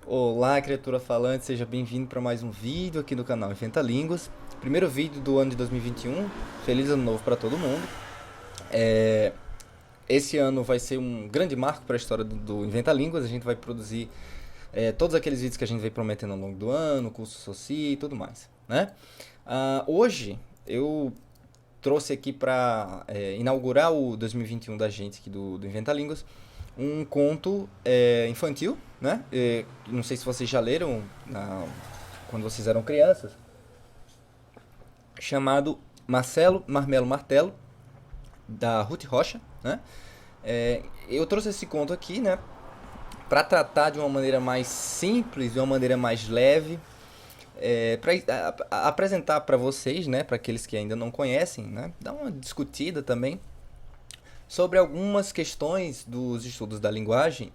Olá, criatura falante, seja bem-vindo para mais um vídeo aqui no canal Inventa Línguas. Primeiro vídeo do ano de 2021. Feliz ano novo para todo mundo. Esse ano vai ser um grande marco para a história do Inventa Línguas. A gente vai produzir todos aqueles vídeos que a gente vem prometendo ao longo do ano, curso Soci e tudo mais, né? Hoje eu trouxe aqui para inaugurar o 2021 da gente aqui do Inventa Línguas um conto infantil, né? Não sei se vocês já leram quando vocês eram crianças, chamado Marcelo Marmelo Martelo, da Ruth Rocha, né? Eu trouxe esse conto aqui, né, para tratar de uma maneira mais simples, de uma maneira mais leve, para apresentar para vocês, né, para aqueles que ainda não conhecem, né, dar uma discutida também sobre algumas questões dos estudos da linguagem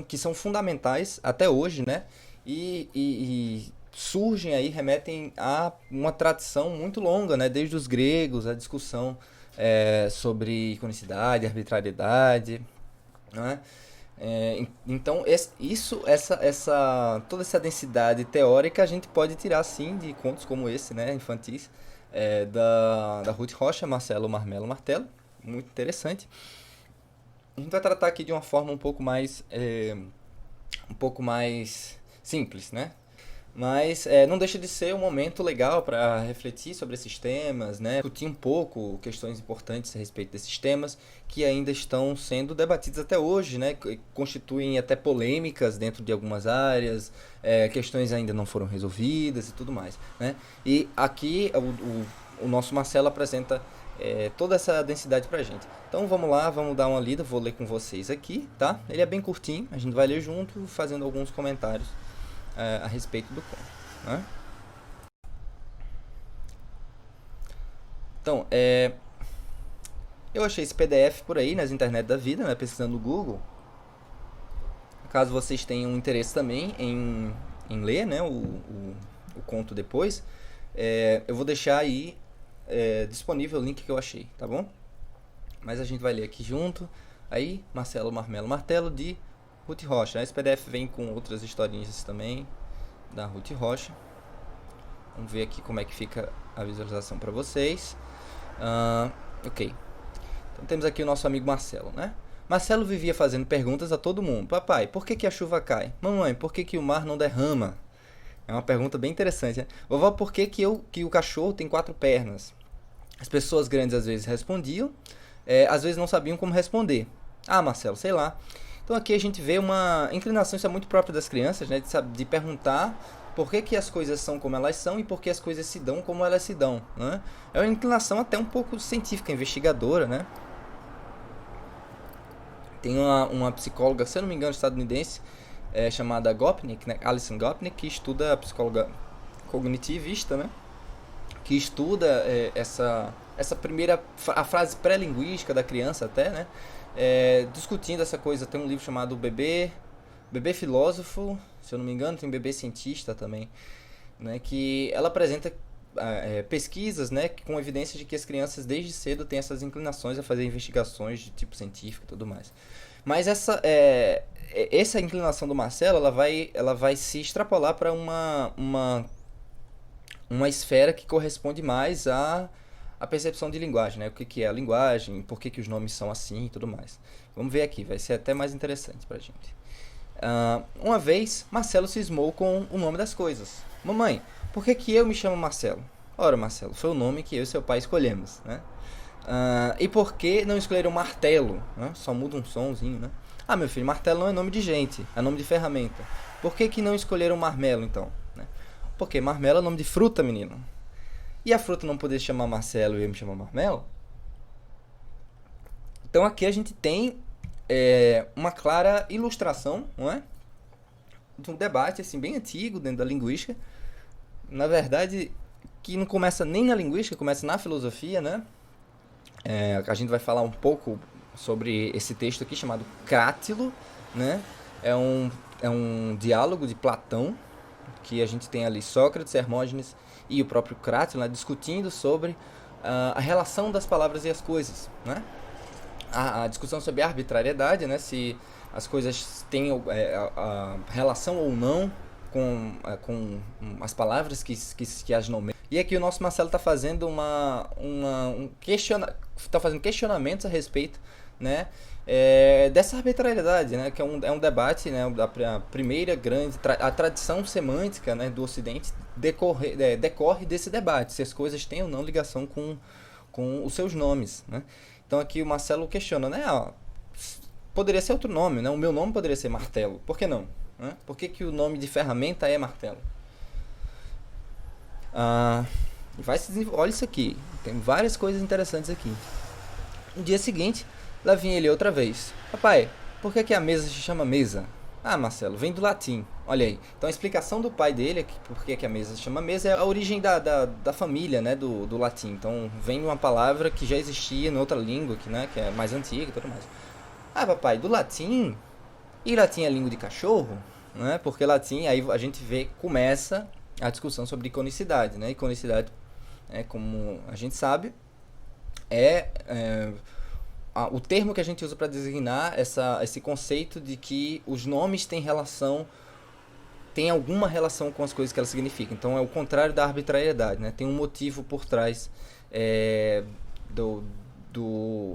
que são fundamentais até hoje, né? E surgem aí, remetem a uma tradição muito longa, né? Desde os gregos, a discussão sobre iconicidade, arbitrariedade, né? Então, toda essa densidade teórica a gente pode tirar, sim, de contos como esse, né? Infantis, da Ruth Rocha, Marcelo Marmelo Martelo. Muito interessante. A gente vai tratar aqui de uma forma um pouco mais simples, né? Mas não deixa de ser um momento legal para refletir sobre esses temas, né? Discutir um pouco questões importantes a respeito desses temas que ainda estão sendo debatidos até hoje, né? Constituem até polêmicas dentro de algumas áreas, questões ainda não foram resolvidas e tudo mais, né? E aqui o nosso Marcelo apresenta toda essa densidade pra gente. Então vamos lá, vamos dar uma lida, vou ler com vocês aqui, tá? Ele é bem curtinho, a gente vai ler junto, fazendo alguns comentários a respeito do conto, né? Então, eu achei esse PDF por aí nas internet da vida, né? Pesquisando no Google. Caso vocês tenham interesse também em ler, né? O conto depois, eu vou deixar aí disponível o link que eu achei, tá bom? Mas a gente vai ler aqui junto. Aí, Marcelo Marmelo Martelo, de Ruth Rocha. Esse PDF vem com outras historinhas também, da Ruth Rocha. Vamos ver aqui como é que fica a visualização para vocês. Ok. Então temos aqui o nosso amigo Marcelo, né? Marcelo vivia fazendo perguntas a todo mundo. Papai, por que a chuva cai? Mamãe, por que o mar não derrama? É uma pergunta bem interessante, né? Vovó, por que o cachorro tem 4 pernas? As pessoas grandes às vezes respondiam, às vezes não sabiam como responder. Ah, Marcelo, sei lá. Então aqui a gente vê uma inclinação, isso é muito próprio das crianças, né? De perguntar por que as coisas são como elas são e por que as coisas se dão como elas se dão, né? É uma inclinação até um pouco científica, investigadora, né? Tem uma psicóloga, se eu não me engano, estadunidense, chamada Gopnik, né? Alison Gopnik, que estuda a psicóloga cognitivista, né? Que estuda essa primeira a frase pré-linguística da criança até, né? Discutindo essa coisa. Tem um livro chamado Bebê Filósofo, se eu não me engano, tem um Bebê Cientista também, né? Que ela apresenta pesquisas, né, com evidência de que as crianças desde cedo têm essas inclinações a fazer investigações de tipo científico e tudo mais. Mas essa inclinação do Marcelo, ela vai se extrapolar para uma esfera que corresponde mais à percepção de linguagem, né? O que é a linguagem, por que os nomes são assim e tudo mais. Vamos ver aqui, vai ser até mais interessante pra gente. Uma vez, Marcelo cismou com o nome das coisas. Mamãe, por que eu me chamo Marcelo? Ora, Marcelo, foi o nome que eu e seu pai escolhemos, né? E por que não escolheram martelo? Né? Só muda um sonzinho, né? Ah, meu filho, martelo não é nome de gente, é nome de ferramenta. Por que não escolheram marmelo, então? Né? Porque marmelo é nome de fruta, menino. E a fruta não poder se chamar Marcelo e eu me chamar Marmelo? Então aqui a gente tem uma clara ilustração, não é? De um debate assim, bem antigo dentro da linguística. Na verdade, que não começa nem na linguística, começa na filosofia, né? A gente vai falar um pouco sobre esse texto aqui chamado Crátilo, né? É um diálogo de Platão, que a gente tem ali Sócrates, Hermógenes e o próprio Crátilo, né, discutindo sobre a relação das palavras e as coisas, né? A discussão sobre a arbitrariedade, né? Se as coisas têm a relação ou não com as palavras que as nomeiam. E aqui o nosso Marcelo está fazendo tá fazendo questionamentos a respeito, né, dessa arbitrariedade, né, que é um debate, né, a primeira grande a tradição semântica, né, do Ocidente decorre desse debate, se as coisas têm ou não ligação com os seus nomes, né. Então aqui o Marcelo questiona, né, poderia ser outro nome, né, o meu nome poderia ser martelo, por que não? Né? Por que o nome de ferramenta é martelo? Olha isso aqui, tem várias coisas interessantes aqui. No dia seguinte, lá vinha ele outra vez. Papai, por que a mesa se chama mesa? Ah, Marcelo, vem do latim. Olha aí. Então a explicação do pai dele, por que a mesa se chama mesa, é a origem da família, né, do latim. Então vem de uma palavra que já existia em outra língua, né, que é mais antiga e tudo mais. Ah, papai, do latim? E latim é língua de cachorro? Né? Porque latim, aí a gente começa a discussão sobre iconicidade, né? Iconicidade, como a gente sabe, o termo que a gente usa para designar esse conceito de que os nomes têm alguma relação com as coisas que elas significam. Então é o contrário da arbitrariedade, né? Tem um motivo por trás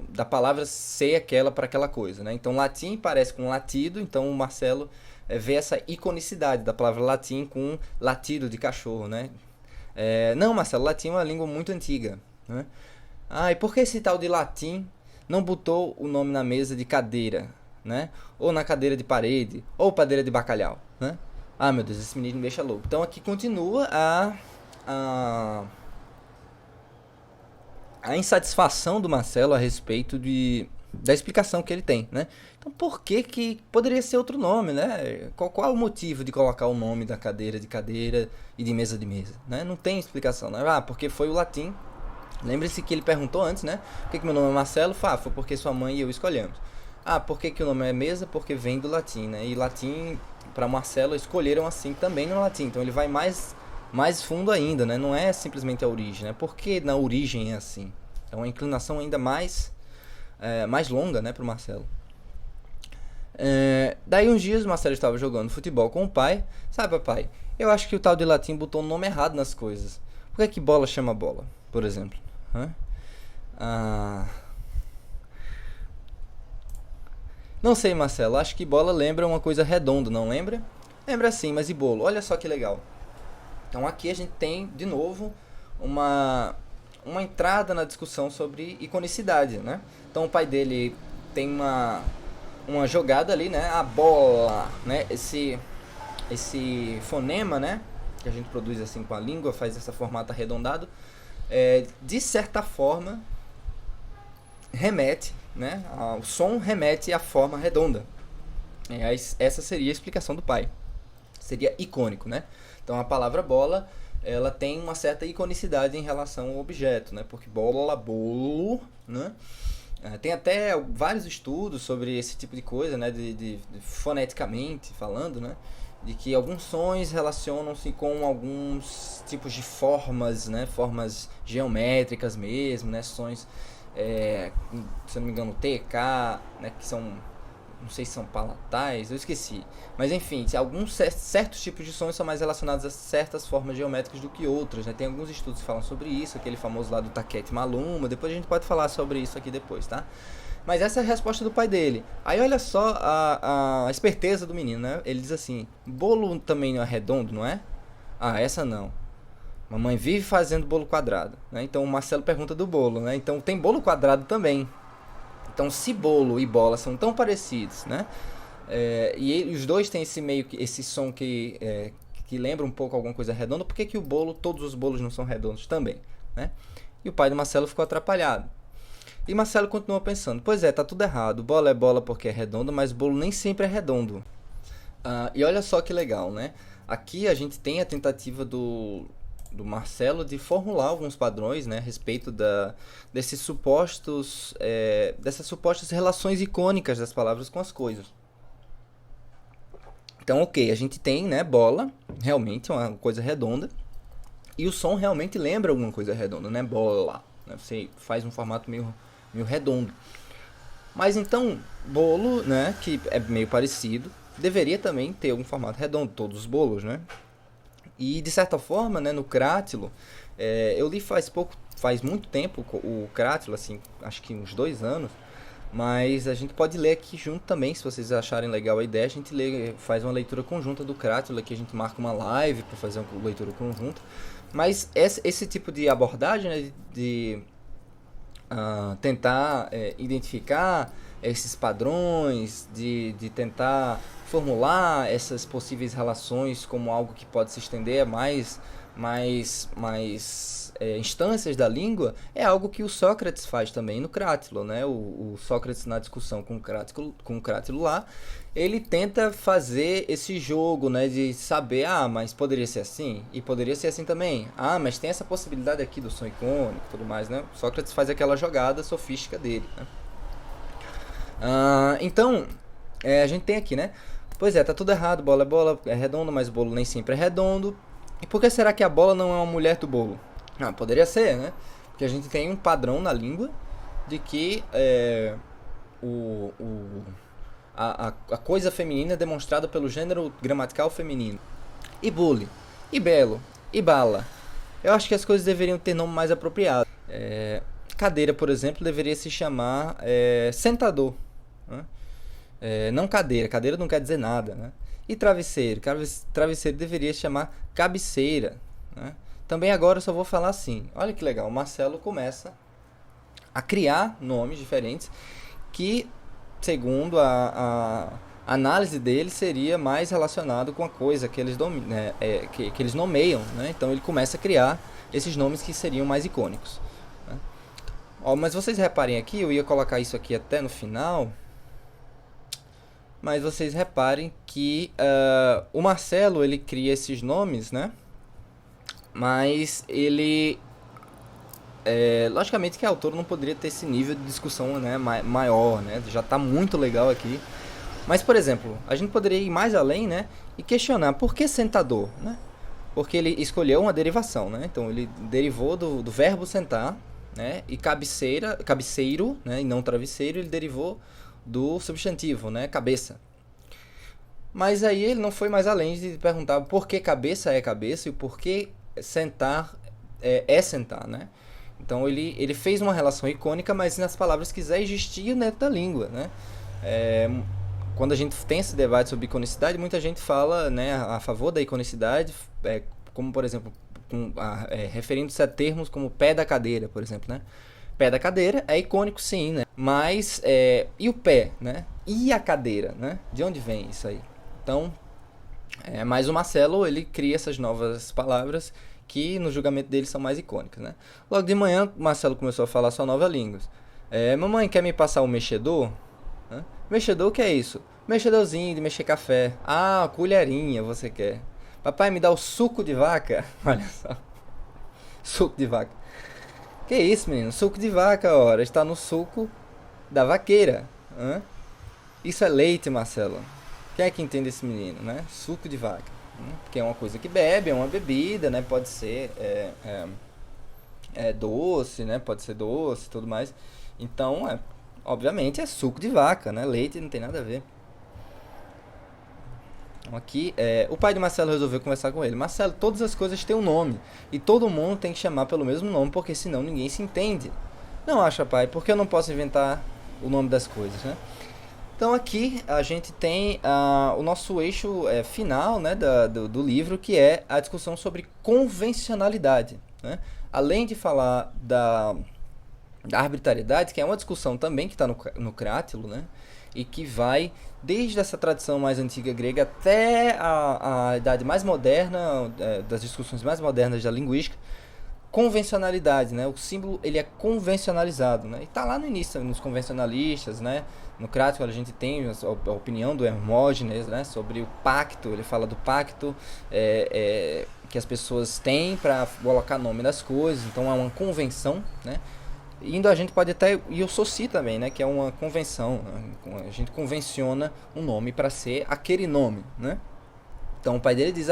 da palavra ser aquela para aquela coisa, né? Então latim parece com latido, então o Marcelo vê essa iconicidade da palavra latim com latido de cachorro, né? Não, Marcelo, latim é uma língua muito antiga, né? E por que esse tal de latim não botou o nome na mesa de cadeira, né? Ou na cadeira de parede, ou padeira de bacalhau, né? Meu Deus, esse menino me deixa louco. Então aqui continua a insatisfação do Marcelo a respeito da explicação que ele tem, né? Então por que poderia ser outro nome, né? Qual é o motivo de colocar o nome da cadeira de cadeira e de mesa, né? Não tem explicação, né? Porque foi o latim. Lembre-se que ele perguntou antes, né? Por que meu nome é Marcelo? Foi porque sua mãe e eu escolhemos. Por que o nome é mesa? Porque vem do latim, né? E latim, para Marcelo, escolheram assim também no latim. Então ele vai mais fundo ainda, né? Não é simplesmente a origem, né? Porque na origem é assim. É uma inclinação ainda mais longa, né, pro Marcelo. Daí uns dias o Marcelo estava jogando futebol com o pai. Sabe, papai, eu acho que o tal de latim botou o nome errado nas coisas. Por que bola chama bola, por exemplo? Não sei, Marcelo, acho que bola lembra uma coisa redonda, não lembra? Lembra sim, mas e bolo? Olha só que legal. Então aqui a gente tem, de novo, uma entrada na discussão sobre iconicidade, né? Então o pai dele tem uma jogada ali, né? A bola, né? Esse fonema, né? Que a gente produz assim com a língua, faz esse formato arredondado. De certa forma, remete, né? O som remete à forma redonda. Essa seria a explicação do pai. Seria icônico, né? Então a palavra bola, ela tem uma certa iconicidade em relação ao objeto, né? Porque bola, bolo, né? Tem até vários estudos sobre esse tipo de coisa, né? De foneticamente falando, né? De que alguns sons relacionam-se com alguns tipos de formas, né? Formas geométricas mesmo, né? Sons, se eu não me engano, TK, né? Que são, não sei se são palatais, eu esqueci. Mas enfim, alguns certos tipos de sons são mais relacionados a certas formas geométricas do que outras, né? Tem alguns estudos que falam sobre isso, aquele famoso lá do Takeshi Maluma. Depois a gente pode falar sobre isso aqui depois, tá? Mas essa é a resposta do pai dele. Aí olha só a esperteza do menino, né? Ele diz assim: bolo também não é redondo, não é? Essa não. Mamãe vive fazendo bolo quadrado, né? Então o Marcelo pergunta do bolo, né? Então tem bolo quadrado também. Então se bolo e bola são tão parecidos, né? E os dois têm esse som que lembra um pouco alguma coisa redonda. Por que todos os bolos não são redondos também, né? E o pai do Marcelo ficou atrapalhado. E Marcelo continuou pensando: pois tá tudo errado. Bola é bola porque é redondo, mas bolo nem sempre é redondo. E olha só que legal, né? Aqui a gente tem a tentativa do Marcelo de formular alguns padrões, né, a respeito dessas supostas relações icônicas das palavras com as coisas. Então, a gente tem, né, bola, realmente é uma coisa redonda, e o som realmente lembra alguma coisa redonda, né, bola, né, você faz um formato meio redondo. Mas então, bolo, né, que é meio parecido, deveria também ter um formato redondo, todos os bolos, né? E de certa forma, né, no Crátilo, eu li faz muito tempo o Crátilo, assim, acho que uns 2 anos, mas a gente pode ler aqui junto também, se vocês acharem legal a ideia, a gente faz uma leitura conjunta do Crátilo, aqui a gente marca uma live para fazer uma leitura conjunta. Mas esse tipo de abordagem, né, de tentar identificar esses padrões, de tentar formular essas possíveis relações como algo que pode se estender a mais instâncias da língua, é algo que o Sócrates faz também no Crátilo, né? O Sócrates, na discussão com o Crátilo lá, ele tenta fazer esse jogo, né, de saber, mas poderia ser assim, e poderia ser assim também. Mas tem essa possibilidade aqui do som icônico e tudo mais, né? Sócrates faz aquela jogada sofística dele, né? Então, a gente tem aqui, né? Pois é, tá tudo errado, bola é bola, é redondo, mas o bolo nem sempre é redondo. E por que será que a bola não é uma mulher do bolo? Poderia ser, né? Porque a gente tem um padrão na língua de que o, o, a coisa feminina é demonstrada pelo gênero gramatical feminino. E bully, e belo, e bala. Eu acho que as coisas deveriam ter nome mais apropriado. Cadeira, por exemplo, deveria se chamar sentador, né? Não cadeira, cadeira não quer dizer nada, né? E travesseiro, travesseiro deveria se chamar cabeceira, né? Também agora eu só vou falar assim. Olha que legal, o Marcelo começa a criar nomes diferentes que, segundo a análise dele, seria mais relacionado com a coisa que eles, que eles nomeiam, né? Então ele começa a criar esses nomes que seriam mais icônicos, né? Mas vocês reparem aqui, eu ia colocar isso aqui até no final, mas vocês reparem que o Marcelo, ele cria esses nomes, né? Mas ele logicamente que a autora não poderia ter esse nível de discussão, né, maior, né? Já está muito legal aqui. Mas, por exemplo, a gente poderia ir mais além, né, e questionar por que sentador, né? Porque ele escolheu uma derivação, né? Então ele derivou do verbo sentar, né? E cabeceiro, né, e não travesseiro, ele derivou do substantivo, né, cabeça. Mas aí ele não foi mais além de perguntar por que cabeça é cabeça e por que sentar é sentar, né? Então ele fez uma relação icônica, mas nas palavras que já existiam dentro da língua, né? Quando a gente tem esse debate sobre iconicidade, muita gente fala, né, a favor da iconicidade, como por exemplo, referindo-se a termos como pé da cadeira, por exemplo, né? Pé da cadeira é icônico, sim, né? Mas e o pé, né? E a cadeira, né? De onde vem isso aí? Então, mas o Marcelo, ele cria essas novas palavras que no julgamento dele são mais icônicas, né? Logo de manhã, o Marcelo começou a falar sua nova língua. Mamãe, quer me passar o mexedor? Mexedor, o que é isso? Mexedorzinho de mexer café. Colherinha você quer. Papai, me dá o suco de vaca. Olha só. Suco de vaca. Que isso, menino? Suco de vaca, ora. Está no suco da vaqueira. Isso é leite, Marcelo. Quem é que entende esse menino, né? Suco de vaca. Porque é uma coisa que bebe, é uma bebida, né? Pode ser doce, né? Pode ser doce e tudo mais. Então, obviamente é suco de vaca, né? Leite não tem nada a ver. Então, aqui, o pai de Marcelo resolveu conversar com ele. Marcelo, todas as coisas têm um nome. E todo mundo tem que chamar pelo mesmo nome, porque senão ninguém se entende. Não acha, pai? Porque eu não posso inventar o nome das coisas, né? Então aqui a gente tem o nosso eixo final, né, do livro, que é a discussão sobre convencionalidade, né? Além de falar da arbitrariedade, que é uma discussão também que está no Crátilo, né? E que vai desde essa tradição mais antiga grega até a idade mais moderna, das discussões mais modernas da linguística. Convencionalidade, né? O símbolo, ele é convencionalizado, né? E tá lá no início, nos convencionalistas, né? No Crátilo a gente tem a opinião do Hermógenes, né? Sobre o pacto. Ele fala do pacto que as pessoas têm para colocar nome das coisas. Então é uma convenção, né? Indo a gente pode até, e o Soci também, né? Que é uma convenção, né? A gente convenciona um nome para ser aquele nome, né? Então o pai dele diz,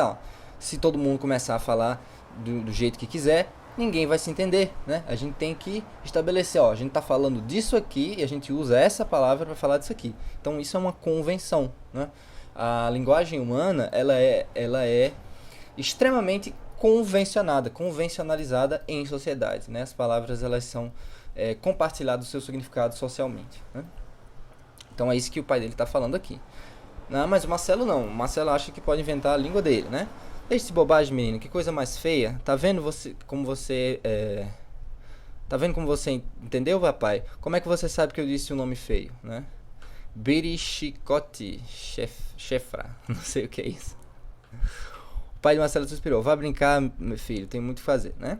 se todo mundo começar a falar do jeito que quiser, ninguém vai se entender, né? A gente tem que estabelecer, ó, a gente tá falando disso aqui e a gente usa essa palavra para falar disso aqui. Então isso é uma convenção, né? A linguagem humana, ela é extremamente convencionalizada em sociedades, né? As palavras, elas são compartilhadas o seu significado socialmente, né? Então é isso que o pai dele está falando aqui. Não, mas o Marcelo não. O Marcelo acha que pode inventar a língua dele, né? Deixa de bobagem, menino. Que coisa mais feia. Tá vendo Tá vendo como você entendeu, papai? Como é que você sabe que eu disse um nome feio, né? Birichicote Chefra. Não sei o que é isso. O pai de Marcelo suspirou. Vá brincar, meu filho. Tem muito o que fazer, né?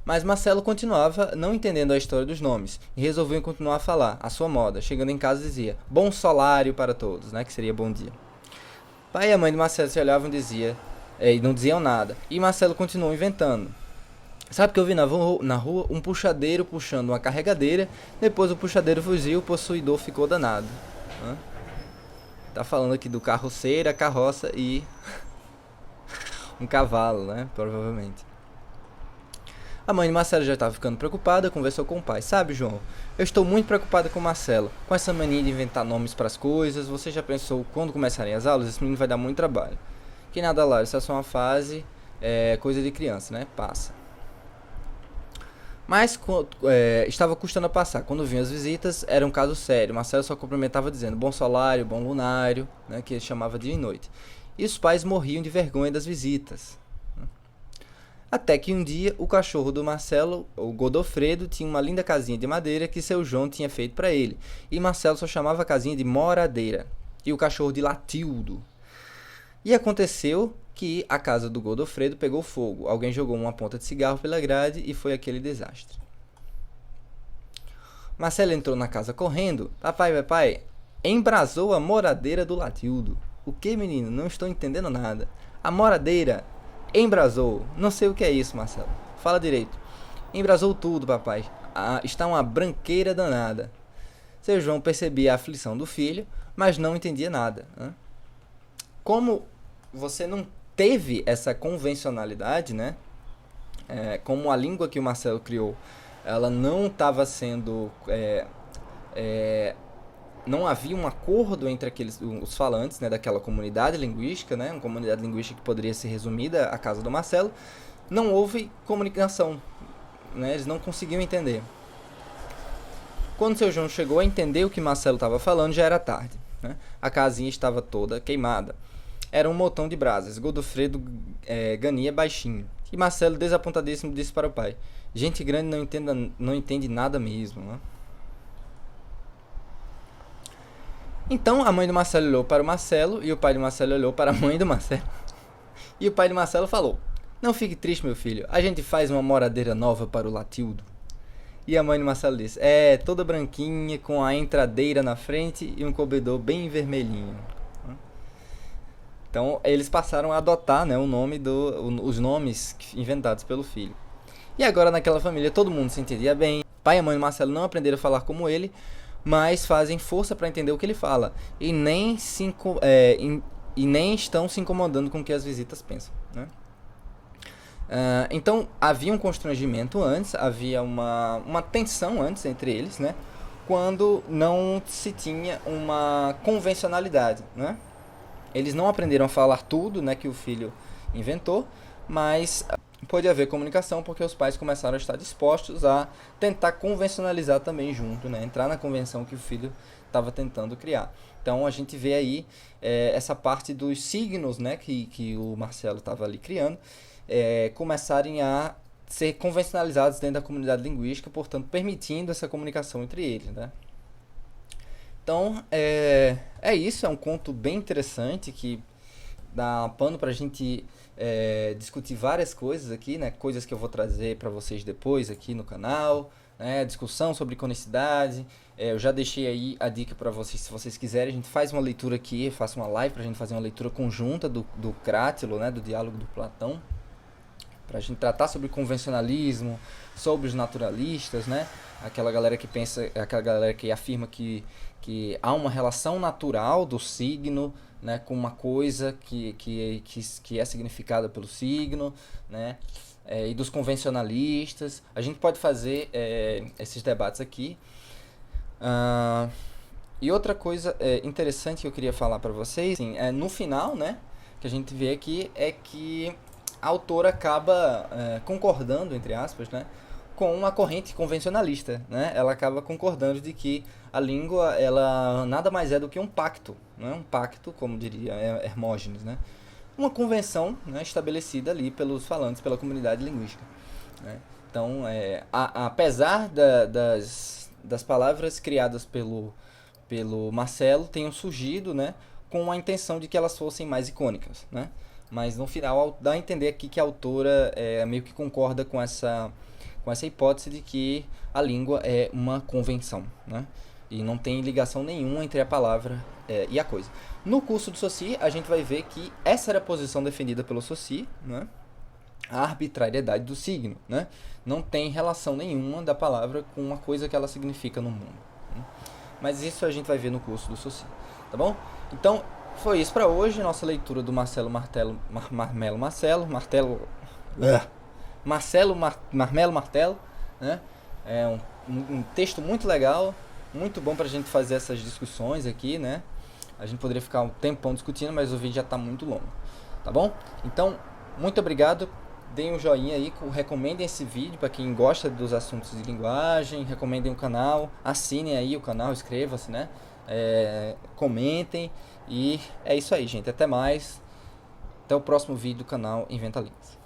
Mas Marcelo continuava não entendendo a história dos nomes e resolveu continuar a falar, à sua moda. Chegando em casa dizia, bom solário para todos, né? Que seria bom dia. Pai e a mãe de Marcelo se olhavam e não diziam nada. E Marcelo continuou inventando. Sabe que eu vi na rua um puxadeiro puxando uma carregadeira, depois o puxadeiro fugiu, o possuidor ficou danado. Hã? Tá falando aqui do carroceiro, carroça e um cavalo, né? Provavelmente. A mãe de Marcelo já estava ficando preocupada, conversou com o pai. Sabe, João, eu estou muito preocupada com o Marcelo. Com essa mania de inventar nomes para as coisas, você já pensou quando começarem as aulas? Esse menino vai dar muito trabalho. Que nada lá, isso é só uma fase, coisa de criança, né? Passa. Mas estava custando a passar. Quando vinham as visitas, era um caso sério. Marcelo só cumprimentava dizendo bom salário, bom lunário, né? Que ele chamava dia e noite. E os pais morriam de vergonha das visitas. Até que um dia o cachorro do Marcelo, o Godofredo, tinha uma linda casinha de madeira que seu João tinha feito para ele. E Marcelo só chamava a casinha de Moradeira e o cachorro de Latildo. E aconteceu que a casa do Godofredo pegou fogo. Alguém jogou uma ponta de cigarro pela grade e foi aquele desastre. Marcelo entrou na casa correndo. Papai, embrasou a moradeira do Latildo. O que, menino? Não estou entendendo nada. A moradeira embrasou. Não sei o que é isso, Marcelo. Fala direito. Embrasou tudo, papai. Está uma branqueira danada. Seu João percebia a aflição do filho, mas não entendia nada. Como você não teve essa convencionalidade, né? Como a língua que o Marcelo criou, ela não estava sendo... não havia um acordo entre os falantes, né, daquela comunidade linguística, né, uma comunidade linguística que poderia ser resumida à casa do Marcelo. Não houve comunicação, né, eles não conseguiam entender. Quando seu João chegou a entender o que Marcelo estava falando, já era tarde, né? A casinha estava toda queimada. Era um montão de brasas. Godofredo gania baixinho. E Marcelo, desapontadíssimo, disse para o pai: gente grande não entende nada mesmo, né? Então a mãe do Marcelo olhou para o Marcelo e o pai do Marcelo olhou para a mãe do Marcelo. E o pai do Marcelo falou: não fique triste, meu filho, a gente faz uma moradeira nova para o Latildo. E a mãe do Marcelo disse: toda branquinha, com a entradeira na frente e um cobertor bem vermelhinho. Então eles passaram a adotar, né, os nomes inventados pelo filho. E agora naquela família todo mundo se entendia bem. Pai e a mãe do Marcelo não aprenderam a falar como ele, mas fazem força para entender o que ele fala. E nem estão se incomodando com o que as visitas pensam, né? Então havia um constrangimento antes, havia uma tensão antes entre eles, né? Quando não se tinha uma convencionalidade, né? Eles não aprenderam a falar tudo, né, que o filho inventou, mas pôde haver comunicação porque os pais começaram a estar dispostos a tentar convencionalizar também junto, né, entrar na convenção que o filho estava tentando criar. Então a gente vê aí essa parte dos signos, né, que o Marcelo estava ali criando, começarem a ser convencionalizados dentro da comunidade linguística, portanto permitindo essa comunicação entre eles, né. Então, é isso, é um conto bem interessante que dá pano pra gente discutir várias coisas aqui, né? Coisas que eu vou trazer para vocês depois aqui no canal, né? Discussão sobre iconicidade. Eu já deixei aí a dica para vocês, se vocês quiserem, a gente faz uma leitura aqui, eu faço uma live pra gente fazer uma leitura conjunta do Crátilo, né? Do diálogo do Platão, pra gente tratar sobre convencionalismo, sobre os naturalistas, né? Aquela galera que pensa, aquela galera que afirma que há uma relação natural do signo, né, com uma coisa que é significada pelo signo, né? e dos convencionalistas. A gente pode fazer esses debates aqui. Ah, e outra coisa interessante que eu queria falar para vocês, assim, no final, né, que a gente vê aqui é que a autora acaba concordando, entre aspas, né, com uma corrente convencionalista, né? Ela acaba concordando de que a língua ela nada mais é do que um pacto, né? Um pacto, como diria Hermógenes, né? Uma convenção, né, estabelecida ali pelos falantes, pela comunidade linguística, né? Então, apesar das palavras criadas pelo Marcelo tenham surgido, né, com a intenção de que elas fossem mais icônicas, né? Mas no final dá a entender aqui que a autora meio que concorda com essa hipótese de que a língua é uma convenção, né? E não tem ligação nenhuma entre a palavra e a coisa. No curso do Saussure, a gente vai ver que essa era a posição defendida pelo Saussure, né? A arbitrariedade do signo, né? Não tem relação nenhuma da palavra com a coisa que ela significa no mundo, né? Mas isso a gente vai ver no curso do Saussure, tá bom? Então, foi isso para hoje, nossa leitura do Marcelo Martelo, Marmelo Martelo, né? É um texto muito legal, muito bom pra gente fazer essas discussões aqui, né? A gente poderia ficar um tempão discutindo, mas o vídeo já tá muito longo, tá bom? Então, muito obrigado, deem um joinha aí, recomendem esse vídeo para quem gosta dos assuntos de linguagem, recomendem o canal, assinem aí o canal, inscrevam-se, né? Comentem, e é isso aí, gente, até mais, até o próximo vídeo do canal Inventa Línguas.